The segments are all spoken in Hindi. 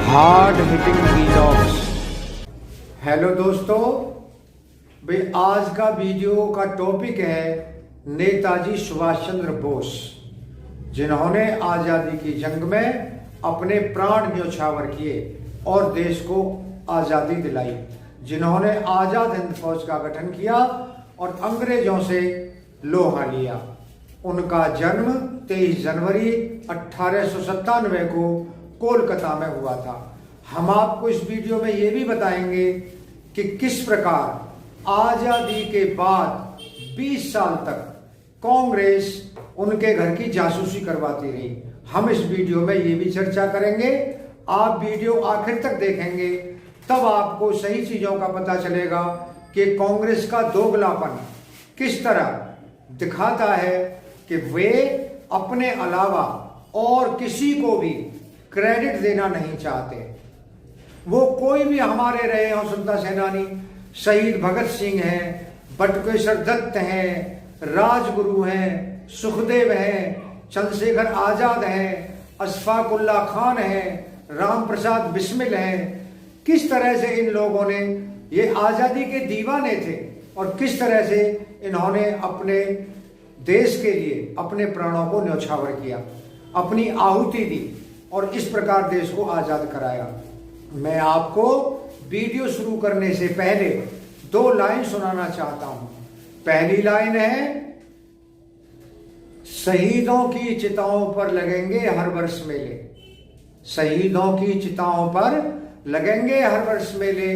Hard hitting vlogs. हेलो दोस्तों, भाई आज का वीडियो का टॉपिक है नेताजी सुभाष चंद्र बोस, जिन्होंने आज़ादी की जंग में अपने प्राण न्योछावर किए और देश को आज़ादी दिलाई, जिन्होंने आज़ाद हिंद फौज का गठन किया और अंग्रेजों से लोहा लिया। उनका जन्म 23 जनवरी 1897 को कोलकाता में हुआ था। हम आपको इस वीडियो में ये भी बताएंगे कि किस प्रकार आज़ादी के बाद 20 साल तक कांग्रेस उनके घर की जासूसी करवाती रही। हम इस वीडियो में ये भी चर्चा करेंगे। आप वीडियो आखिर तक देखेंगे तब आपको सही चीजों का पता चलेगा कि कांग्रेस का दोगलापन किस तरह दिखाता है कि वे अपने अलावा और किसी को भी क्रेडिट देना नहीं चाहते। वो कोई भी हमारे रहे हो, स्वतंत्रता सेनानी शहीद भगत सिंह हैं, बटुकेश्वर दत्त हैं, राजगुरु हैं, सुखदेव हैं, चंद्रशेखर आजाद हैं, अशफाक उल्लाह खान हैं, राम प्रसाद बिस्मिल हैं। किस तरह से इन लोगों ने, ये आज़ादी के दीवाने थे और किस तरह से इन्होंने अपने देश के लिए अपने प्राणों को न्योछावर किया, अपनी आहुति दी और इस प्रकार देश को आज़ाद कराया। मैं आपको वीडियो शुरू करने से पहले 2 लाइन सुनाना चाहता हूं। पहली लाइन है, शहीदों की चिताओं पर लगेंगे हर वर्ष मेले। शहीदों की चिताओं पर लगेंगे हर वर्ष मेले,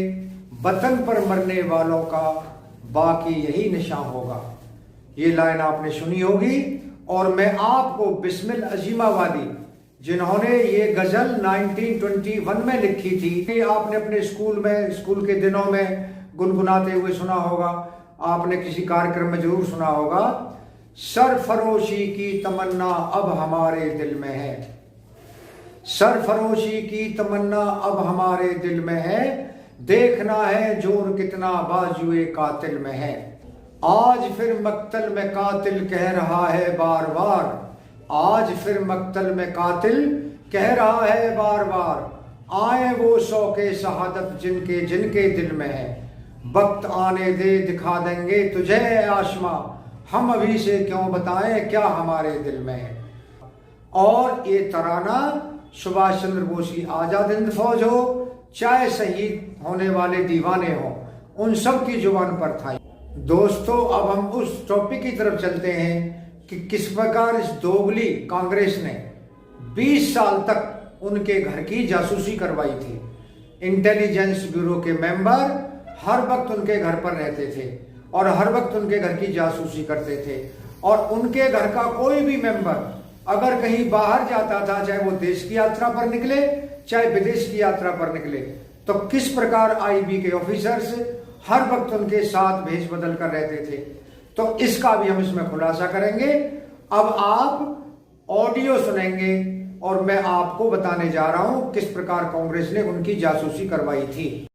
वतन पर मरने वालों का बाकी यही निशान होगा। ये लाइन आपने सुनी होगी। और मैं आपको बिस्मिल अजीमाबादी, जिन्होंने ये गजल 1921 में लिखी थी, आपने अपने स्कूल के दिनों में गुनगुनाते हुए सुना होगा, आपने किसी कार्यक्रम में जरूर सुना होगा। सरफरोशी की तमन्ना अब हमारे दिल में है, सरफरोशी की तमन्ना अब हमारे दिल में है, देखना है जोर कितना बाजुए कातिल में है। आज फिर मक्तल में कातिल कह रहा है बार बार, आज फिर मक्तल में कातिल कह रहा है बार बार, आए वो शौके शहादत जिनके जिनके दिल में है, वक्त आने दे दिखा देंगे तुझे आशमा, हम अभी से क्यों बताएं क्या हमारे दिल में है। और ये तराना सुभाष चंद्र बोस की आज़ाद हिंद फौज हो, चाहे शहीद होने वाले दीवाने हो, उन सब की जुबान पर था। दोस्तों, अब हम उस टॉपिक की तरफ चलते हैं कि किस प्रकार इस दोगली कांग्रेस ने 20 साल तक उनके घर की जासूसी करवाई थी। इंटेलिजेंस ब्यूरो के मेंबर हर वक्त उनके घर पर रहते थे और हर वक्त उनके घर की जासूसी करते थे। और उनके घर का कोई भी मेंबर अगर कहीं बाहर जाता था, चाहे वो देश की यात्रा पर निकले चाहे विदेश की यात्रा पर निकले, तो किस प्रकार आईबी के ऑफिसर्स हर वक्त उनके साथ भेष बदल कर रहते थे। तो इसका भी हम इसमें खुलासा करेंगे। अब आप ऑडियो सुनेंगे और मैं आपको बताने जा रहा हूं किस प्रकार कांग्रेस ने उनकी जासूसी करवाई थी।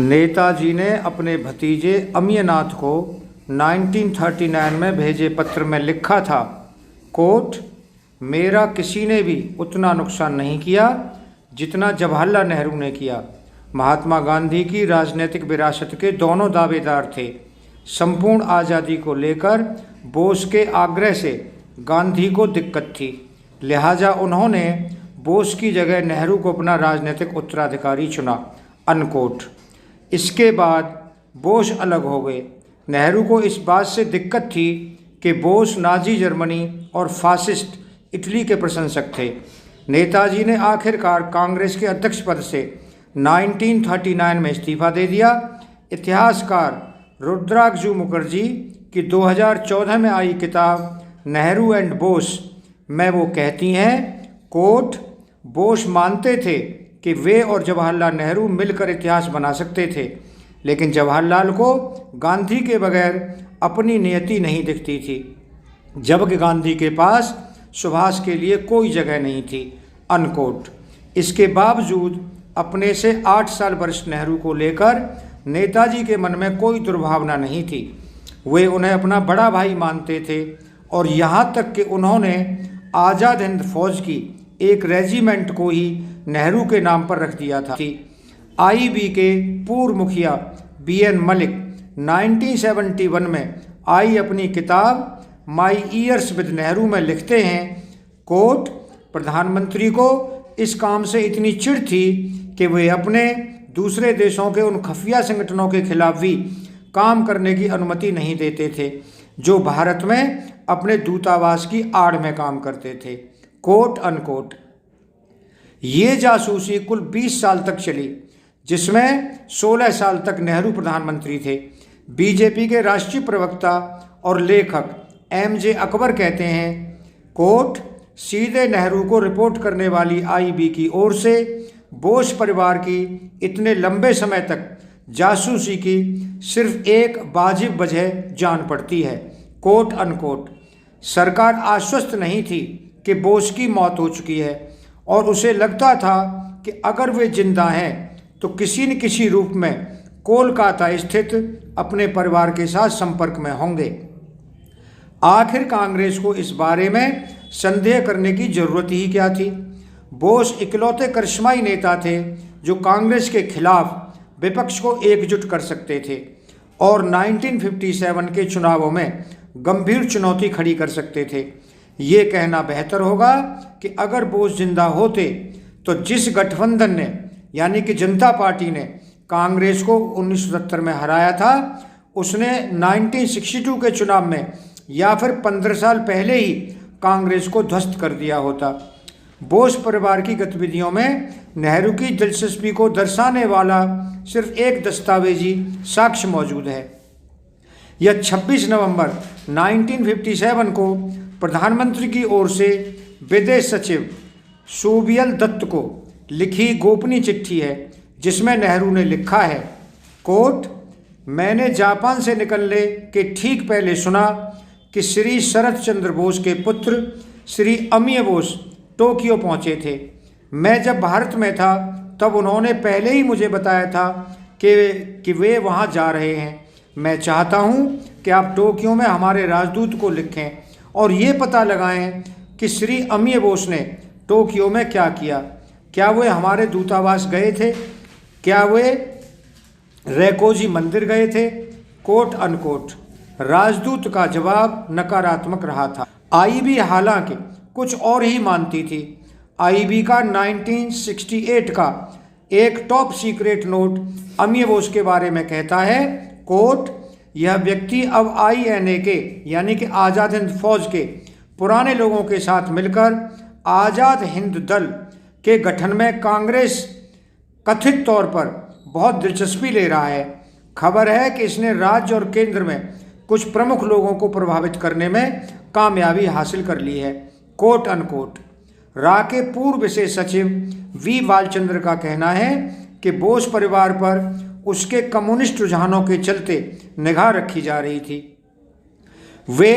नेताजी ने अपने भतीजे अमीयनाथ को 1939 में भेजे पत्र में लिखा था, कोट, मेरा किसी ने भी उतना नुकसान नहीं किया जितना जवाहरलाल नेहरू ने किया। महात्मा गांधी की राजनीतिक विरासत के दोनों दावेदार थे। संपूर्ण आज़ादी को लेकर बोस के आग्रह से गांधी को दिक्कत थी, लिहाजा उन्होंने बोस की जगह नेहरू को अपना राजनीतिक उत्तराधिकारी चुना, अनकोट। इसके बाद बोस अलग हो गए। नेहरू को इस बात से दिक्कत थी कि बोस नाजी जर्मनी और फासिस्ट इटली के प्रशंसक थे। नेताजी ने आखिरकार कांग्रेस के अध्यक्ष पद से 1939 में इस्तीफा दे दिया। इतिहासकार रुद्राक्ष मुखर्जी की 2014 में आई किताब नेहरू एंड बोस में वो कहती हैं, कोट, बोस मानते थे कि वे और जवाहरलाल नेहरू मिलकर इतिहास बना सकते थे, लेकिन जवाहरलाल को गांधी के बगैर अपनी नियति नहीं दिखती थी, जबकि गांधी के पास सुभाष के लिए कोई जगह नहीं थी, अनकोट। इसके बावजूद अपने से 8 साल वरिष्ठ नेहरू को लेकर नेताजी के मन में कोई दुर्भावना नहीं थी। वे उन्हें अपना बड़ा भाई मानते थे और यहाँ तक कि उन्होंने आज़ाद हिंद फौज की एक रेजिमेंट को ही नेहरू के नाम पर रख दिया था। आईबी के पूर्व मुखिया बीएन मलिक 1971 में आई अपनी किताब माई ईयर्स विद नेहरू में लिखते हैं, कोट, प्रधानमंत्री को इस काम से इतनी चिढ़ थी कि वे अपने दूसरे देशों के उन खुफिया संगठनों के खिलाफ भी काम करने की अनुमति नहीं देते थे जो भारत में अपने दूतावास की आड़ में काम करते थे, कोट अनकोट। ये जासूसी कुल 20 साल तक चली, जिसमें 16 साल तक नेहरू प्रधानमंत्री थे। बीजेपी के राष्ट्रीय प्रवक्ता और लेखक एमजे अकबर कहते हैं, कोट, सीधे नेहरू को रिपोर्ट करने वाली आईबी की ओर से बोस परिवार की इतने लंबे समय तक जासूसी की सिर्फ एक वाजिब वजह जान पड़ती है, कोट अनकोट। सरकार आश्वस्त नहीं थी कि बोस की मौत हो चुकी है और उसे लगता था कि अगर वे जिंदा हैं तो किसी न किसी रूप में कोलकाता स्थित अपने परिवार के साथ संपर्क में होंगे। आखिर कांग्रेस को इस बारे में संदेह करने की जरूरत ही क्या थी? बोस इकलौते करिश्माई नेता थे जो कांग्रेस के खिलाफ विपक्ष को एकजुट कर सकते थे और 1957 के चुनावों में गंभीर चुनौती खड़ी कर सकते थे। ये कहना बेहतर होगा कि अगर बोस जिंदा होते तो जिस गठबंधन ने यानी कि जनता पार्टी ने कांग्रेस को 1970 में हराया था, उसने 1962 के चुनाव में या फिर 15 साल पहले ही कांग्रेस को ध्वस्त कर दिया होता। बोस परिवार की गतिविधियों में नेहरू की दिलचस्पी को दर्शाने वाला सिर्फ एक दस्तावेजी साक्ष्य मौजूद है। यह 26 नवंबर 1957 को प्रधानमंत्री की ओर से विदेश सचिव सुबियल दत्त को लिखी गोपनीय चिट्ठी है, जिसमें नेहरू ने लिखा है, कोट, मैंने जापान से निकलने के ठीक पहले सुना कि श्री शरद चंद्र बोस के पुत्र श्री अमिय बोस टोक्यो पहुंचे थे। मैं जब भारत में था तब उन्होंने पहले ही मुझे बताया था कि वे वहां जा रहे हैं। मैं चाहता हूं कि आप टोक्यो में हमारे राजदूत को लिखें और ये पता लगाएं कि श्री अमिय बोस ने टोक्यो में क्या किया। क्या वे हमारे दूतावास गए थे? क्या वे रैकोजी मंदिर गए थे? Quote unquote. राजदूत का जवाब नकारात्मक रहा था। आईबी हालांकि कुछ और ही मानती थी। आईबी का 1968 का एक top secret note Amiya Bose के बारे में कहता है, कोट, यह व्यक्ति अब INA के यानी कि आज़ाद हिंद फौज के पुराने लोगों के साथ मिलकर आज़ाद हिंद दल के गठन में कांग्रेस कथित तौर पर बहुत दिलचस्पी ले रहा है। खबर है कि इसने राज्य और केंद्र में कुछ प्रमुख लोगों को प्रभावित करने में कामयाबी हासिल कर ली है, कोट अनकोट। रा के पूर्व विशेष सचिव वी बालचंद्र का कहना है कि बोस परिवार पर उसके कम्युनिस्ट रुझानों के चलते निगाह रखी जा रही थी। वे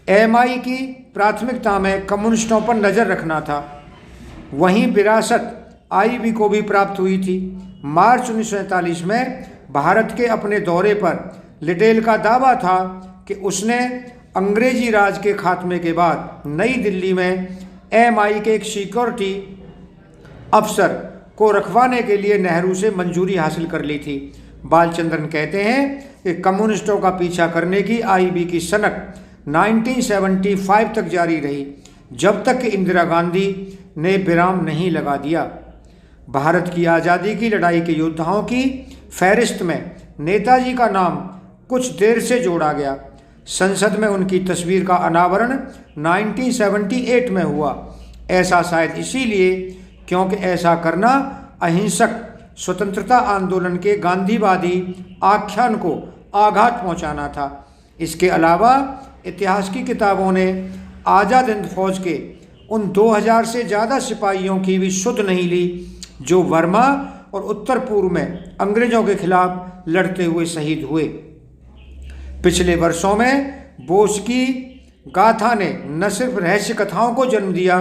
MI की प्राथमिकता में कम्युनिस्टों पर नज़र रखना था। वहीं विरासत IB को भी प्राप्त हुई थी। मार्च 1947 में भारत के अपने दौरे पर लिडेल का दावा था कि उसने अंग्रेजी राज के खात्मे के बाद नई दिल्ली में MI के एक सिक्योरिटी अफसर को रखवाने के लिए नेहरू से मंजूरी हासिल कर ली थी। बालचंद्रन कहते हैं कि कम्युनिस्टों का पीछा करने की IB की सनक 1975 तक जारी रही, जब तक कि इंदिरा गांधी ने विराम नहीं लगा दिया। भारत की आज़ादी की लड़ाई के योद्धाओं की फहरिस्त में नेताजी का नाम कुछ देर से जोड़ा गया। संसद में उनकी तस्वीर का अनावरण 1978 में हुआ। ऐसा शायद इसीलिए क्योंकि ऐसा करना अहिंसक स्वतंत्रता आंदोलन के गांधीवादी आख्यान को आघात पहुंचाना था। इसके अलावा इतिहास की किताबों ने आज़ाद हिंद फौज के उन 2000 से ज़्यादा सिपाहियों की भी सुध नहीं ली जो वर्मा और उत्तर पूर्व में अंग्रेजों के खिलाफ लड़ते हुए शहीद हुए। पिछले वर्षों में बोस की गाथा ने न सिर्फ रहस्य कथाओं को जन्म दिया,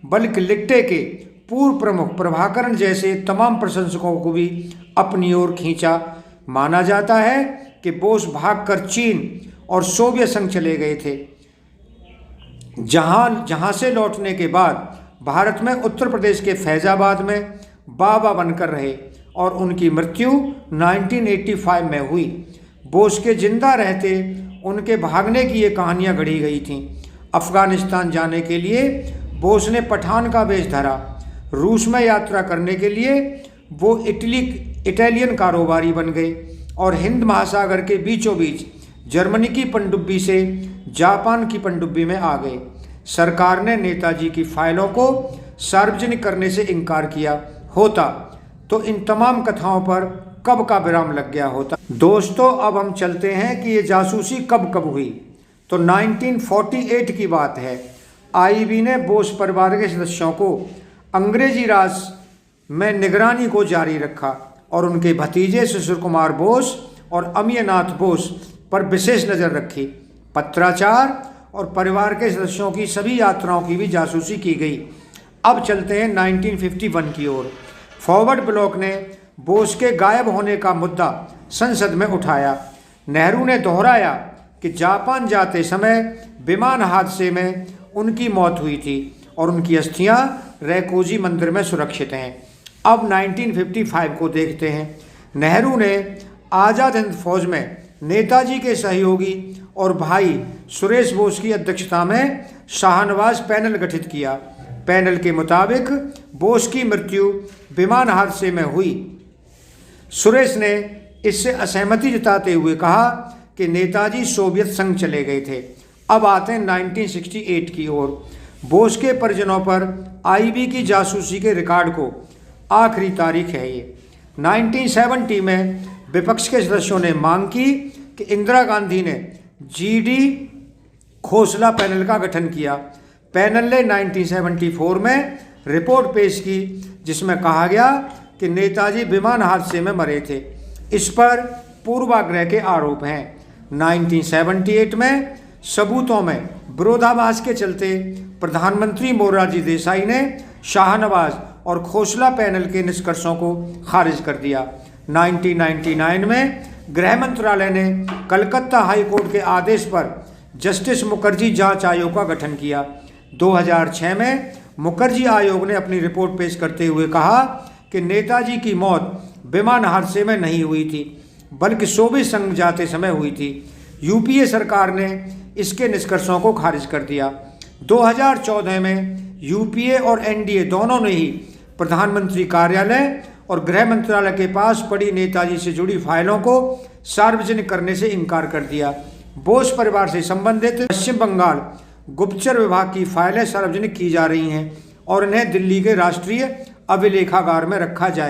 बल्कि लिट्टे के पूर्व प्रमुख प्रभाकरण जैसे तमाम प्रशंसकों को भी अपनी ओर खींचा। माना जाता है कि बोस भागकर चीन और सोवियत संघ चले गए थे। जहां से लौटने के बाद भारत में उत्तर प्रदेश के फैजाबाद में बाबा बनकर रहे और उनकी मृत्यु 1985 में हुई। बोस के जिंदा रहते उनके भागने की ये कहानियां गढ़ी गई थीं। अफगानिस्तान जाने के लिए बोस ने पठान का वेश धरा। रूस में यात्रा करने के लिए वो इटालियन कारोबारी बन गए और हिंद महासागर के बीचों बीच जर्मनी की पनडुब्बी से जापान की पनडुब्बी में आ गए। सरकार ने नेताजी की फाइलों को सार्वजनिक करने से इनकार किया होता तो इन तमाम कथाओं पर कब का विराम लग गया होता। दोस्तों, अब हम चलते हैं कि ये जासूसी कब कब हुई। तो 1948 की बात है। आईबी ने बोस परिवार के सदस्यों को अंग्रेजी राज में निगरानी को जारी रखा और उनके भतीजे शिशिर कुमार बोस और अमीयनाथ बोस पर विशेष नज़र रखी। पत्राचार और परिवार के सदस्यों की सभी यात्राओं की भी जासूसी की गई। अब चलते हैं 1951 की ओर। फॉरवर्ड ब्लॉक ने बोस के गायब होने का मुद्दा संसद में उठाया। नेहरू ने दोहराया कि जापान जाते समय विमान हादसे में उनकी मौत हुई थी और उनकी अस्थियां रैकोजी मंदिर में सुरक्षित हैं। अब 1955 को देखते हैं। नेहरू ने आज़ाद हिंद फौज में नेताजी के सहयोगी और भाई सुरेश बोस की अध्यक्षता में शाहनवाज पैनल गठित किया। पैनल के मुताबिक बोस की मृत्यु विमान हादसे में हुई। सुरेश ने इससे असहमति जताते हुए कहा कि नेताजी सोवियत संघ चले गए थे। अब आते हैं 1968 की ओर। बोस के परिजनों पर आईबी की जासूसी के रिकॉर्ड को आखिरी तारीख है ये। 1970 में विपक्ष के सदस्यों ने मांग की कि इंदिरा गांधी ने जीडी खोसला पैनल का गठन किया। पैनल ने 1974 में रिपोर्ट पेश की जिसमें कहा गया कि नेताजी विमान हादसे में मरे थे। इस पर पूर्वाग्रह के आरोप हैं। 1978 में सबूतों में विरोधाभास के चलते प्रधानमंत्री मोरारजी देसाई ने शाहनवाज और खोसला पैनल के निष्कर्षों को खारिज कर दिया। 1999 में गृह मंत्रालय ने कलकत्ता हाई कोर्ट के आदेश पर जस्टिस मुखर्जी जांच आयोग का गठन किया। 2006 में मुखर्जी आयोग ने अपनी रिपोर्ट पेश करते हुए कहा कि नेताजी की मौत विमान हादसे में नहीं हुई थी बल्कि सोवियत संघ जाते समय हुई थी। यूपीए सरकार ने इसके निष्कर्षों को खारिज कर दिया। 2014 में यूपीए और एनडीए दोनों ने ही प्रधानमंत्री कार्यालय और गृह मंत्रालय के पास पड़ी नेताजी से जुड़ी फाइलों को सार्वजनिक करने से इनकार कर दिया। बोस परिवार से संबंधित पश्चिम बंगाल गुप्तचर विभाग की फाइलें सार्वजनिक की जा रही हैं और इन्हें दिल्ली के राष्ट्रीय अभिलेखागार में रखा जाएगा।